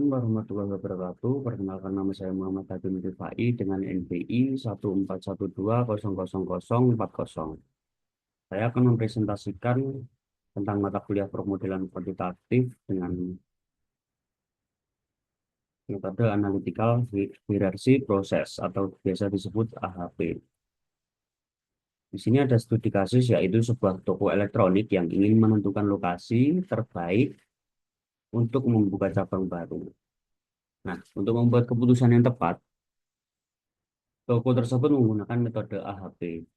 warahmatullahi wabarakatuh. Perkenalkan, nama saya Muhammad Hakim Rifai dengan NPI 141200040. Saya akan mempresentasikan tentang mata kuliah permodelan kuantitatif dengan metode analytical hierarchy process atau biasa disebut AHP. Di sini ada studi kasus, yaitu sebuah toko elektronik yang ingin menentukan lokasi terbaik untuk membuka cabang baru. Nah, untuk membuat keputusan yang tepat, toko tersebut menggunakan metode AHP.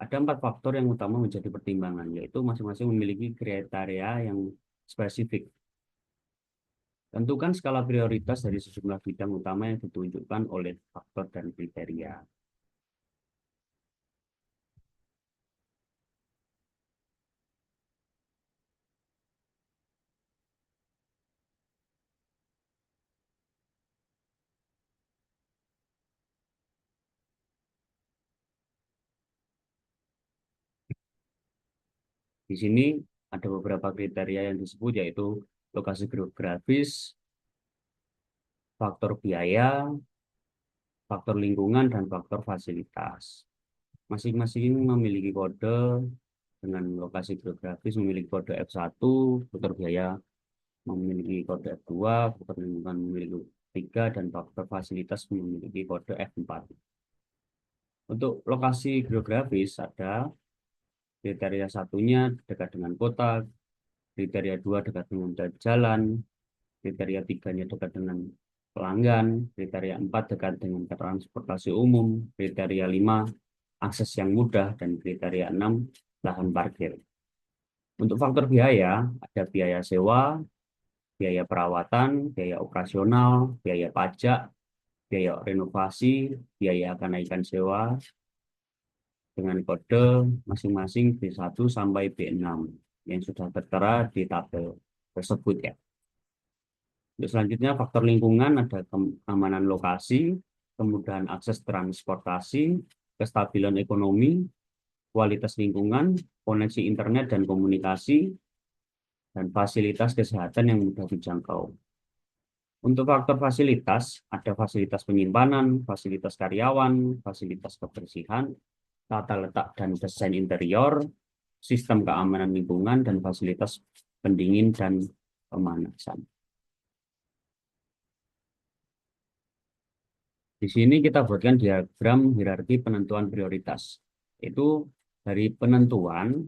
Ada 4 faktor yang utama menjadi pertimbangan, yaitu masing-masing memiliki kriteria yang spesifik. Tentukan skala prioritas dari sejumlah bidang utama yang ditunjukkan oleh faktor dan kriteria. Di sini ada beberapa kriteria yang disebut, yaitu lokasi geografis, faktor biaya, faktor lingkungan, dan faktor fasilitas. Masing-masing memiliki kode. Dengan lokasi geografis memiliki kode F1, faktor biaya memiliki kode F2, faktor lingkungan memiliki 3, dan faktor fasilitas memiliki kode F4. Untuk lokasi geografis ada kriteria satunya dekat dengan kota, kriteria 2 dekat dengan jalan, kriteria 3-nya dekat dengan pelanggan, kriteria 4 dekat dengan transportasi umum, kriteria 5 akses yang mudah, dan kriteria 6 lahan parkir. Untuk faktor biaya, ada biaya sewa, biaya perawatan, biaya operasional, biaya pajak, biaya renovasi, biaya kenaikan sewa, dengan kode masing-masing B1 sampai B6 yang sudah tertera di tabel tersebut ya. Untuk selanjutnya, faktor lingkungan ada keamanan lokasi, kemudahan akses transportasi, kestabilan ekonomi, kualitas lingkungan, koneksi internet dan komunikasi, dan fasilitas kesehatan yang mudah dijangkau. Untuk faktor fasilitas, ada fasilitas penyimpanan, fasilitas karyawan, fasilitas kebersihan, tata letak dan desain interior, sistem keamanan lingkungan, dan fasilitas pendingin dan pemanasan. Di sini kita buatkan diagram hierarki penentuan prioritas. Itu dari penentuan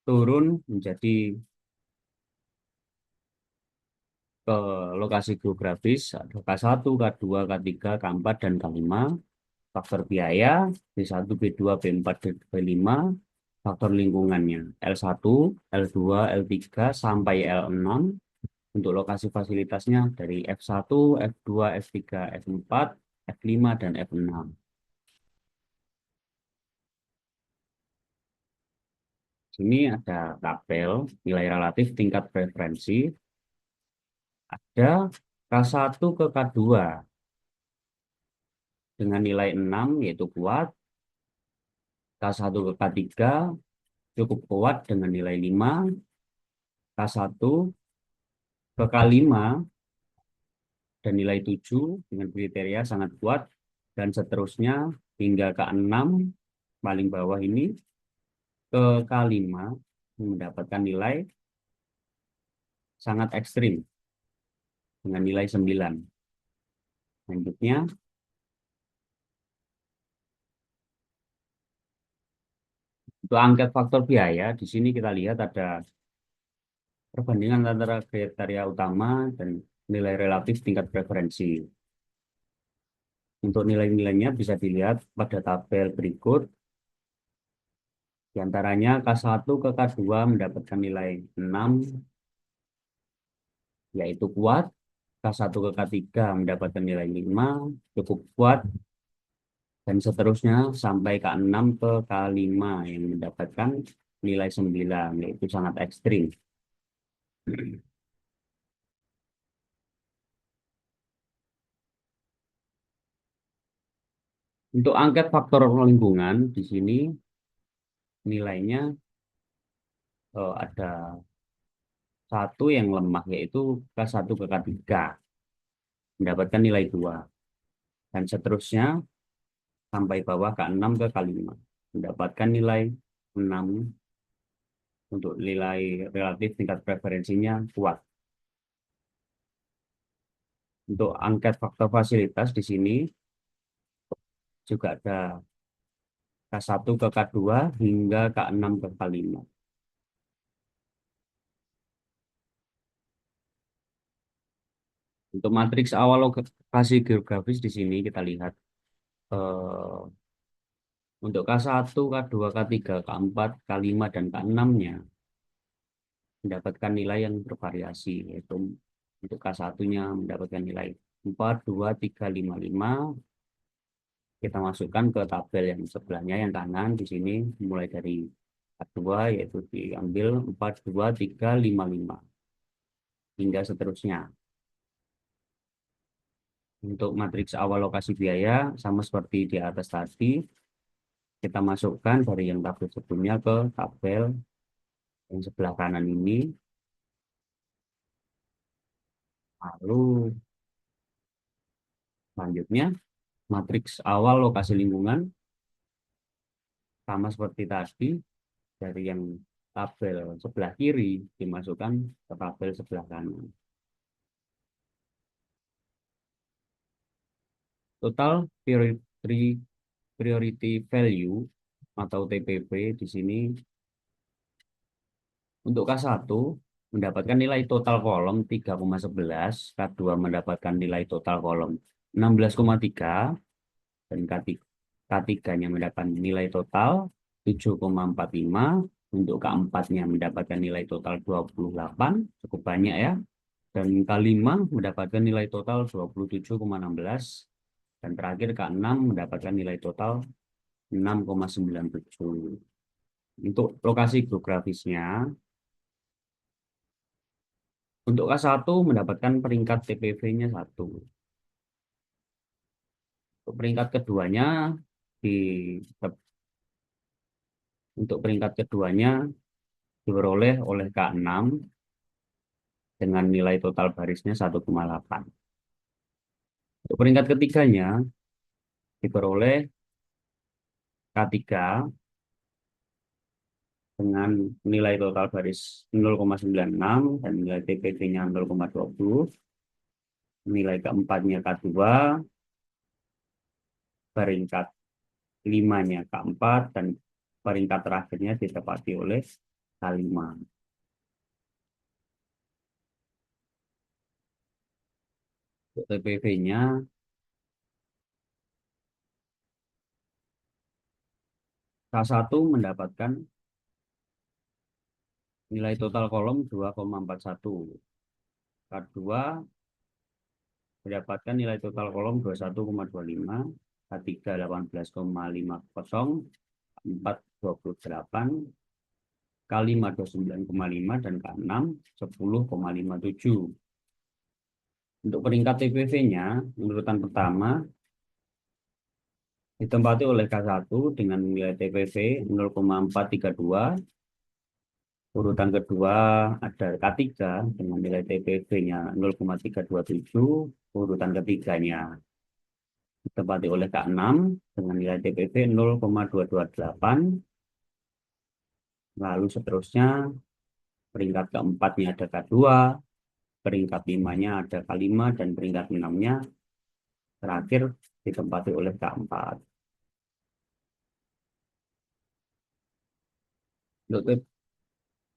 turun menjadi ke lokasi geografis, ada K1, K2, K3, K4, dan K5. Faktor biaya B1, B2, B4, B5. Faktor lingkungannya L1, L2, L3, sampai L6. Untuk lokasi fasilitasnya dari F1, F2, F3, F4, F5, dan F6. Sini ada tabel nilai relatif tingkat preferensi. Ada K1 ke K2 dengan nilai 6, yaitu kuat. K1 ke K3 cukup kuat dengan nilai 5. K1 ke K5 dan nilai 7 dengan kriteria sangat kuat, dan seterusnya hingga K6 paling bawah ini ke K5 mendapatkan nilai sangat ekstrim dengan nilai 9. Selanjutnya, untuk angket faktor biaya, di sini kita lihat ada perbandingan antara kriteria utama dan nilai relatif tingkat preferensi. Untuk nilai-nilainya bisa dilihat pada tabel berikut. Di antaranya K1 ke K2 mendapatkan nilai 6, yaitu kuat. K1 ke K3 mendapatkan nilai 5, cukup kuat. Dan seterusnya sampai K6 ke K5 yang mendapatkan nilai 9, yaitu sangat ekstrim. Untuk angket faktor lingkungan, di sini nilainya ada satu yang lemah yaitu K1 ke K3 mendapatkan nilai 2 dan seterusnya sampai bawah K6 ke K5 mendapatkan nilai 6 untuk nilai relatif tingkat preferensinya kuat. Untuk angket faktor fasilitas di sini juga ada K1 ke K2 hingga K6 ke K5. Untuk matriks awal lokasi geografis di sini kita lihat untuk K1, K2, K3, K4, K5, dan K6-nya mendapatkan nilai yang bervariasi, yaitu untuk K1-nya mendapatkan nilai 4, 2, 3, 5, 5. Kita masukkan ke tabel yang sebelahnya, yang kanan di sini, mulai dari K2, yaitu diambil 4, 2, 3, 5, 5, hingga seterusnya. Untuk matriks awal lokasi biaya, sama seperti di atas tadi, kita masukkan dari yang tabel sebelumnya ke tabel yang sebelah kanan ini. Lalu selanjutnya, matriks awal lokasi lingkungan, sama seperti tadi, dari yang tabel sebelah kiri dimasukkan ke tabel sebelah kanan. Total priority value atau TPV di sini untuk K1 mendapatkan nilai total kolom 3,11, K2 mendapatkan nilai total kolom 16,3, dan K3-nya mendapatkan nilai total 7,45, untuk K4-nya mendapatkan nilai total 28, cukup banyak ya, dan K5 mendapatkan nilai total 27,16, dan terakhir K6 mendapatkan nilai total 6,97. Untuk lokasi geografisnya, untuk K1 mendapatkan peringkat TPV-nya 1. Untuk peringkat keduanya di untuk peringkat keduanya diperoleh oleh K6 dengan nilai total barisnya 1,8. Untuk peringkat ketiganya diperoleh K3 dengan nilai total baris 0,96 dan nilai TPV-nya 0,20. Nilai keempatnya K2, peringkat limanya K4, dan peringkat terakhirnya ditepati oleh K5. Untuk TPV-nya K1 mendapatkan nilai total kolom 2,41. K2 mendapatkan nilai total kolom 21,25, K3 18,50, K4 28, K5 29,5, dan K6 10,57. Untuk peringkat TPV-nya, urutan pertama ditempati oleh K1 dengan nilai TPV 0,432. Urutan kedua ada K3 dengan nilai TPV-nya 0,327. Urutan ketiganya ditempati oleh K6 dengan nilai TPV 0,228. Lalu seterusnya peringkat keempatnya ada K2, peringkat limanya ada K5, dan peringkat enamnya terakhir ditempati oleh K4.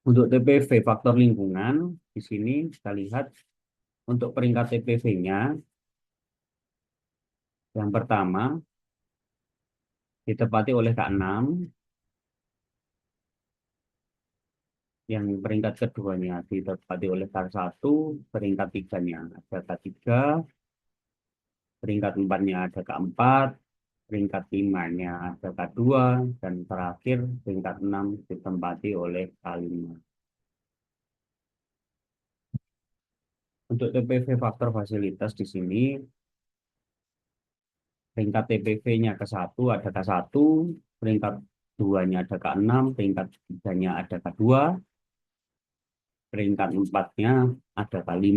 Untuk TPV faktor lingkungan, di sini kita lihat untuk peringkat TPV-nya, yang pertama ditempati oleh K6, yang peringkat keduanya ditempati oleh K1, peringkat tiganya ada K3, peringkat empatnya ada K4, peringkat limanya ada K2, dan terakhir peringkat 6 ditempati oleh K5. Untuk TPV faktor fasilitas di sini, peringkat TPV-nya ke-1 ada K1, peringkat 2-nya ada K6, peringkat 3-nya ada K2, Peringkat empatnya ada K5,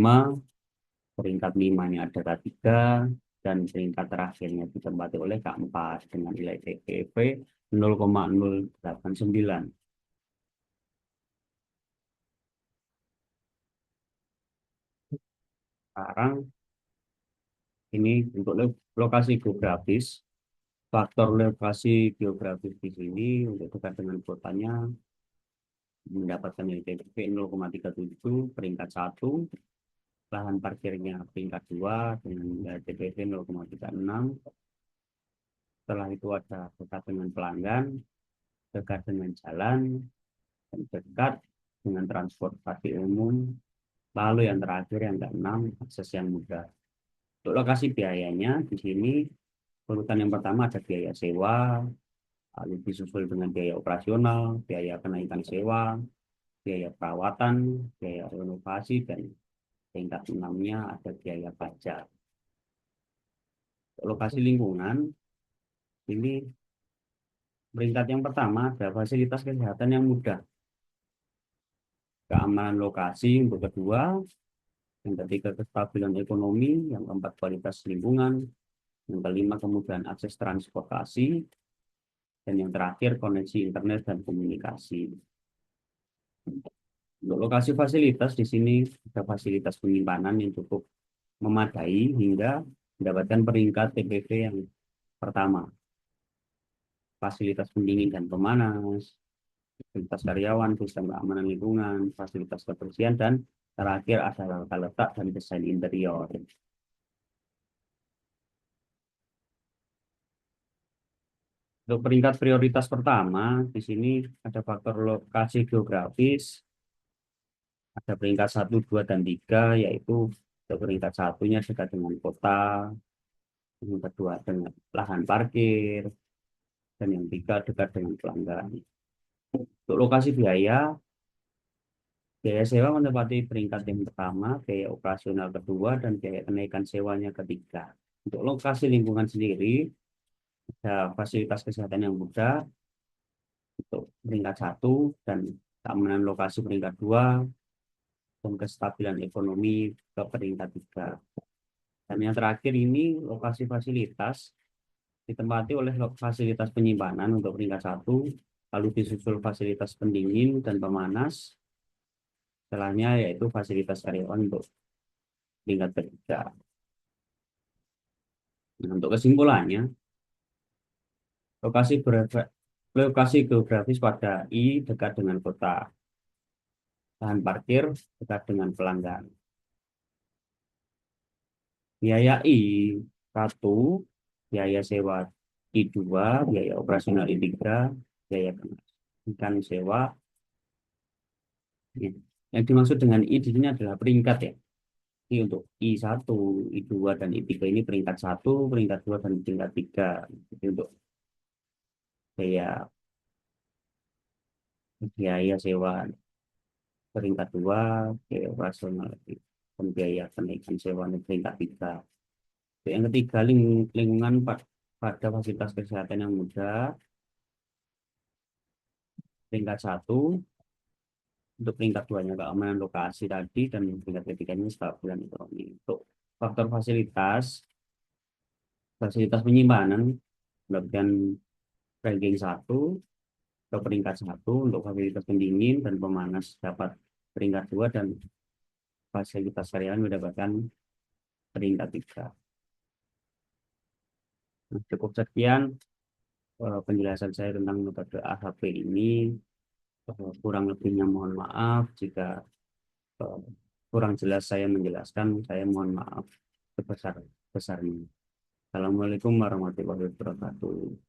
peringkat limanya ada K3, dan peringkat terakhirnya ditempati oleh K4 dengan nilai TPV 0,089. Sekarang ini untuk lokasi geografis, faktor lokasi geografis di sini untuk dekat dengan kotanya mendapatkan nilai TPV 0,37, peringkat 1, lahan parkirnya peringkat 2 dengan nilai TPV 0,36. Setelah itu ada dekat dengan pelanggan, dekat dengan jalan, dan dekat dengan transportasi umum. Lalu yang terakhir yang keenam, akses yang mudah. Untuk lokasi biayanya di sini urutan yang pertama ada biaya sewa, lalu disusul dengan biaya operasional, biaya kenaikan sewa, biaya perawatan, biaya renovasi, dan tingkat enamnya ada biaya pajak. Untuk lokasi lingkungan ini peringkat yang pertama ada fasilitas kesehatan yang mudah, keamanan lokasi untuk kedua, yang ketiga kestabilan ekonomi, yang keempat kualitas lingkungan, yang kelima kemudahan akses transportasi, dan yang terakhir koneksi internet dan komunikasi. Untuk lokasi fasilitas di sini ada fasilitas penyimpanan yang cukup memadai hingga mendapatkan peringkat TPV yang pertama. Fasilitas pendingin dan pemanas, fasilitas karyawan, sistem keamanan lingkungan, fasilitas kebersihan, dan terakhir ada tata letak dan desain interior. Untuk peringkat prioritas pertama, di sini ada faktor lokasi geografis, ada peringkat 1, 2, dan 3, yaitu untuk peringkat satunya dekat dengan kota, yang kedua dengan lahan parkir, dan yang tiga dekat dengan pelanggan. Untuk lokasi biaya, biaya sewa menempati peringkat yang pertama, biaya operasional kedua, dan biaya kenaikan sewanya ketiga. Untuk lokasi lingkungan sendiri, ada fasilitas kesehatan yang mudah untuk peringkat 1, dan keamanan lokasi peringkat 2, dan kestabilan ekonomi ke peringkat 3. Dan yang terakhir ini lokasi fasilitas ditempati oleh fasilitas penyimpanan untuk peringkat 1, lalu disusul fasilitas pendingin dan pemanas, setelahnya yaitu fasilitas karyawan untuk peringkat ketiga. Nah, untuk kesimpulannya, lokasi geografis pada I dekat dengan kota, lahan parkir dekat dengan pelanggan. Biaya I1, biaya sewa I2, biaya operasional I3, biaya kenaikan sewa. Ya. Yang dimaksud dengan I di sini adalah peringkat ya. Ini untuk I1, I2, dan I3 ini peringkat 1, peringkat 2, dan peringkat 3. Jadi untuk biaya biaya sewa peringkat 2, biaya operasional, dan biaya kenaikan sewa di peringkat 3. Yang ketiga, lingkungan pada fasilitas kesehatan yang mudah, peringkat 1, untuk peringkat 2-nya keamanan lokasi tadi, dan peringkat ketiganya kestabilan ekonomi. Untuk faktor fasilitas penyimpanan mendapatkan ranking 1 ke peringkat 1, untuk fasilitas pendingin dan pemanas dapat peringkat 2, dan fasilitas karyawan mendapatkan peringkat 3. Nah, cukup sekian penjelasan saya tentang metode AHP ini. Kurang lebihnya mohon maaf jika eh, kurang jelas saya menjelaskan. Saya mohon maaf sebesar-besarnya. Assalamualaikum warahmatullahi wabarakatuh.